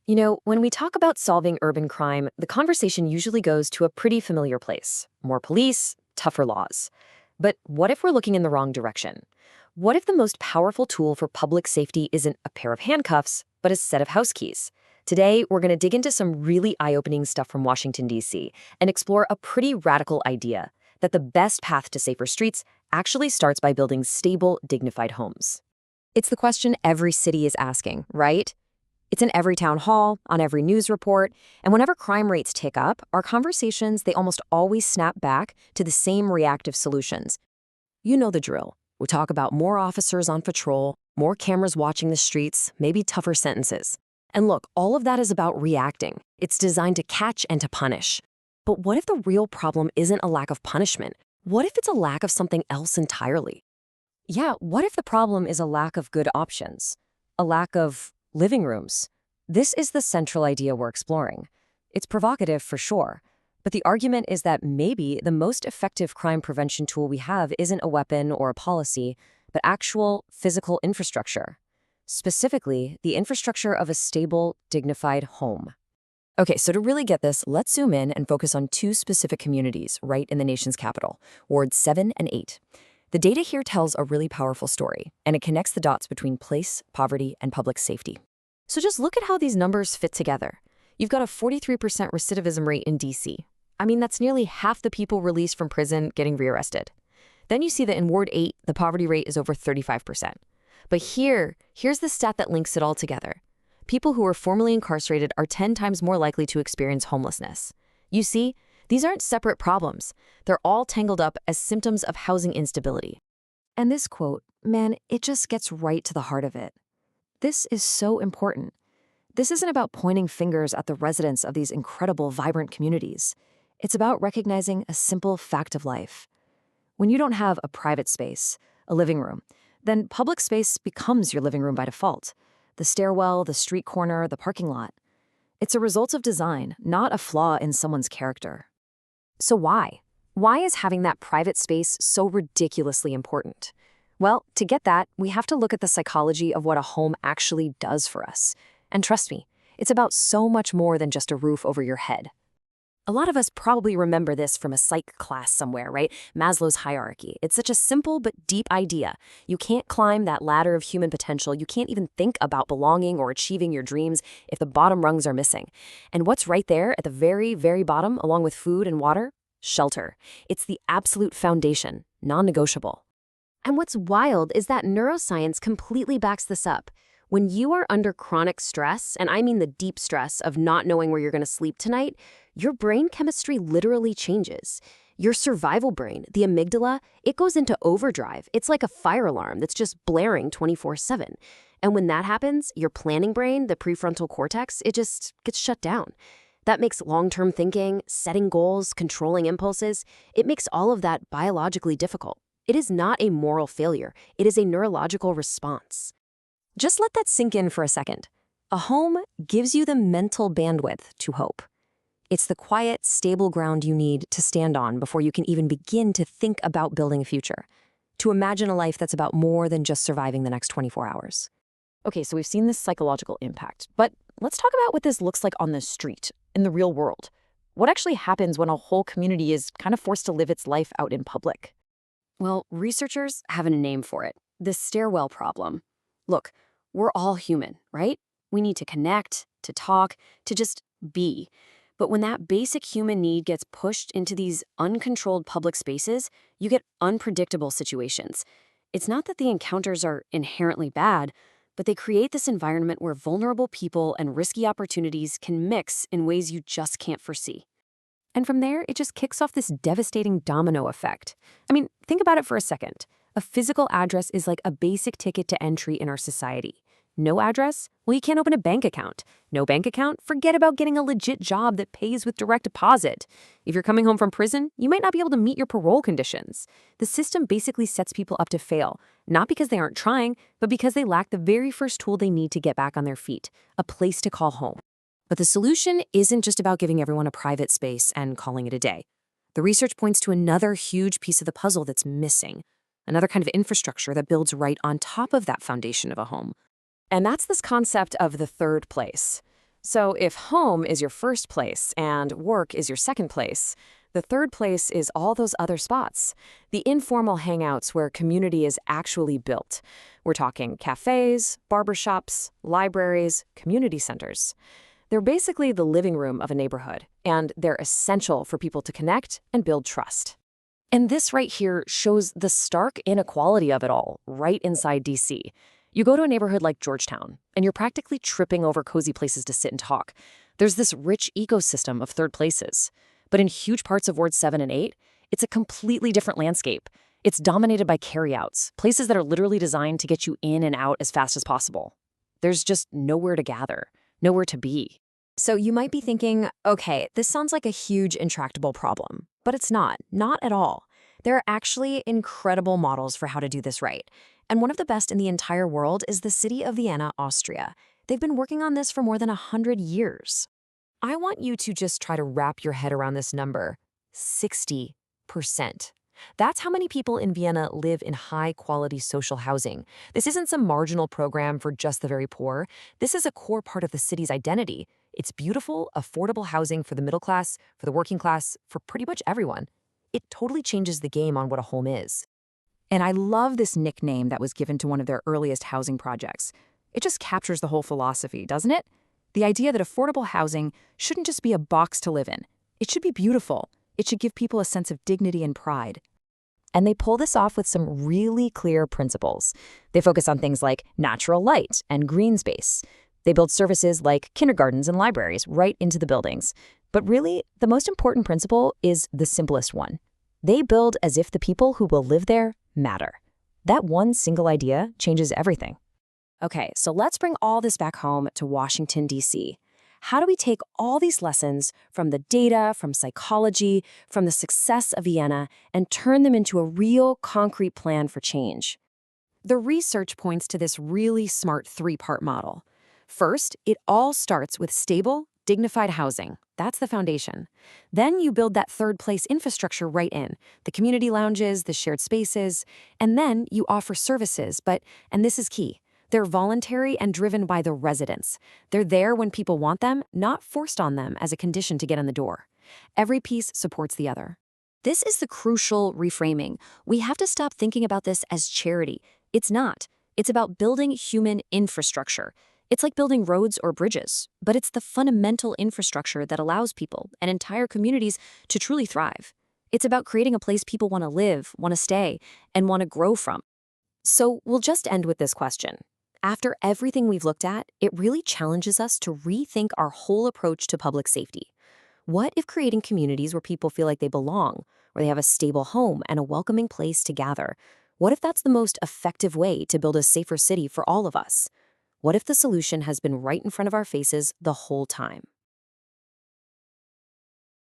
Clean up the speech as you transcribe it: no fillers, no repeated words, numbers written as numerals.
When we talk about solving urban crime, the conversation usually goes to a pretty familiar place. More police, tougher laws. But what if we're looking in the wrong direction? What if the most powerful tool for public safety isn't a pair of handcuffs, but a set of house keys? Today, we're going to dig into some really eye-opening stuff from Washington, D.C., and explore a pretty radical idea that the best path to safer streets actually starts by building stable, dignified homes. It's the question every city is asking, right? It's in every town hall, on every news report, and whenever crime rates tick up, our conversations, they almost always snap back to the same reactive solutions. You know the drill. We talk about more officers on patrol, more cameras watching the streets, maybe tougher sentences. And look, all of that is about reacting. It's designed to catch and to punish. But what if the real problem isn't a lack of punishment? What if it's a lack of something else entirely? Yeah, what if the problem is a lack of good options? A lack of living rooms? This is the central idea we're exploring. It's provocative for sure, but the argument is that maybe the most effective crime prevention tool we have isn't a weapon or a policy, but actual physical infrastructure. Specifically, the infrastructure of a stable, dignified home. Okay, so to really get this, let's zoom in and focus on two specific communities right in the nation's capital, Wards 7 and 8. The data here tells a really powerful story, and it connects the dots between place, poverty, and public safety. So just look at how these numbers fit together. You've got a 43% recidivism rate in D.C. I mean, that's nearly half the people released from prison getting rearrested. Then you see that in Ward 8, the poverty rate is over 35%. But here's the stat that links it all together. People who are formerly incarcerated are 10 times more likely to experience homelessness. You see, these aren't separate problems. They're all tangled up as symptoms of housing instability. And this quote, man, it just gets right to the heart of it. This is so important. This isn't about pointing fingers at the residents of these incredible, vibrant communities. It's about recognizing a simple fact of life. When you don't have a private space, a living room, then public space becomes your living room by default. The stairwell, the street corner, the parking lot. It's a result of design, not a flaw in someone's character. So why? Why is having that private space so ridiculously important? Well, to get that, we have to look at the psychology of what a home actually does for us. And trust me, it's about so much more than just a roof over your head. A lot of us probably remember this from a psych class somewhere, right? Maslow's hierarchy. It's such a simple but deep idea. You can't climb that ladder of human potential. You can't even think about belonging or achieving your dreams if the bottom rungs are missing. And what's right there at the very, very bottom, along with food and water? Shelter. It's the absolute foundation, non-negotiable. And what's wild is that neuroscience completely backs this up. When you are under chronic stress, and I mean the deep stress of not knowing where you're going to sleep tonight, your brain chemistry literally changes. Your survival brain, the amygdala, it goes into overdrive. It's like a fire alarm that's just blaring 24/7. And when that happens, your planning brain, the prefrontal cortex, it just gets shut down. That makes long-term thinking, setting goals, controlling impulses, it makes all of that biologically difficult. It is not a moral failure. It is a neurological response. Just let that sink in for a second. A home gives you the mental bandwidth to hope. It's the quiet, stable ground you need to stand on before you can even begin to think about building a future, to imagine a life that's about more than just surviving the next 24 hours. Okay, so we've seen this psychological impact, but let's talk about what this looks like on the street, in the real world. What actually happens when a whole community is kind of forced to live its life out in public? Well, researchers have a name for it, the stairwell problem. Look, we're all human, right? We need to connect, to talk, to just be. But when that basic human need gets pushed into these uncontrolled public spaces, you get unpredictable situations. It's not that the encounters are inherently bad, but they create this environment where vulnerable people and risky opportunities can mix in ways you just can't foresee. And from there, it just kicks off this devastating domino effect. I mean, think about it for a second. A physical address is like a basic ticket to entry in our society. No address? Well, you can't open a bank account. No bank account? Forget about getting a legit job that pays with direct deposit. If you're coming home from prison, you might not be able to meet your parole conditions. The system basically sets people up to fail, not because they aren't trying, but because they lack the very first tool they need to get back on their feet, a place to call home. But the solution isn't just about giving everyone a private space and calling it a day. The research points to another huge piece of the puzzle that's missing, another kind of infrastructure that builds right on top of that foundation of a home. And that's this concept of the third place. So if home is your first place and work is your second place, the third place is all those other spots, the informal hangouts where community is actually built. We're talking cafes, barbershops, libraries, community centers. They're basically the living room of a neighborhood, and they're essential for people to connect and build trust. And this right here shows the stark inequality of it all, right inside DC. You go to a neighborhood like Georgetown, and you're practically tripping over cozy places to sit and talk. There's this rich ecosystem of third places. But in huge parts of Wards 7 and 8, it's a completely different landscape. It's dominated by carryouts, places that are literally designed to get you in and out as fast as possible. There's just nowhere to gather, nowhere to be. So you might be thinking, okay, this sounds like a huge intractable problem, but it's not at all. There are actually incredible models for how to do this right. And one of the best in the entire world is the city of Vienna, Austria. They've been working on this for more than 100 years. I want you to just try to wrap your head around this number, 60%. That's how many people in Vienna live in high-quality social housing. This isn't some marginal program for just the very poor. This is a core part of the city's identity. It's beautiful, affordable housing for the middle class, for the working class, for pretty much everyone. It totally changes the game on what a home is. And I love this nickname that was given to one of their earliest housing projects. It just captures the whole philosophy, doesn't it? The idea that affordable housing shouldn't just be a box to live in. It should be beautiful. It should give people a sense of dignity and pride. And they pull this off with some really clear principles. They focus on things like natural light and green space. They build services like kindergartens and libraries right into the buildings. But really, the most important principle is the simplest one. They build as if the people who will live there matter. That one single idea changes everything. Okay, so let's bring all this back home to Washington, D.C. How do we take all these lessons from the data, from psychology, from the success of Vienna, and turn them into a real, concrete plan for change? The research points to this really smart three-part model. First, it all starts with stable, dignified housing. That's the foundation. Then you build that third-place infrastructure right in, the community lounges, the shared spaces, and then you offer services, and this is key, they're voluntary and driven by the residents. They're there when people want them, not forced on them as a condition to get in the door. Every piece supports the other. This is the crucial reframing. We have to stop thinking about this as charity. It's not. It's about building human infrastructure. It's like building roads or bridges, but it's the fundamental infrastructure that allows people and entire communities to truly thrive. It's about creating a place people want to live, want to stay, and want to grow from. So we'll just end with this question. After everything we've looked at, it really challenges us to rethink our whole approach to public safety. What if creating communities where people feel like they belong, where they have a stable home and a welcoming place to gather? What if that's the most effective way to build a safer city for all of us? What if the solution has been right in front of our faces the whole time?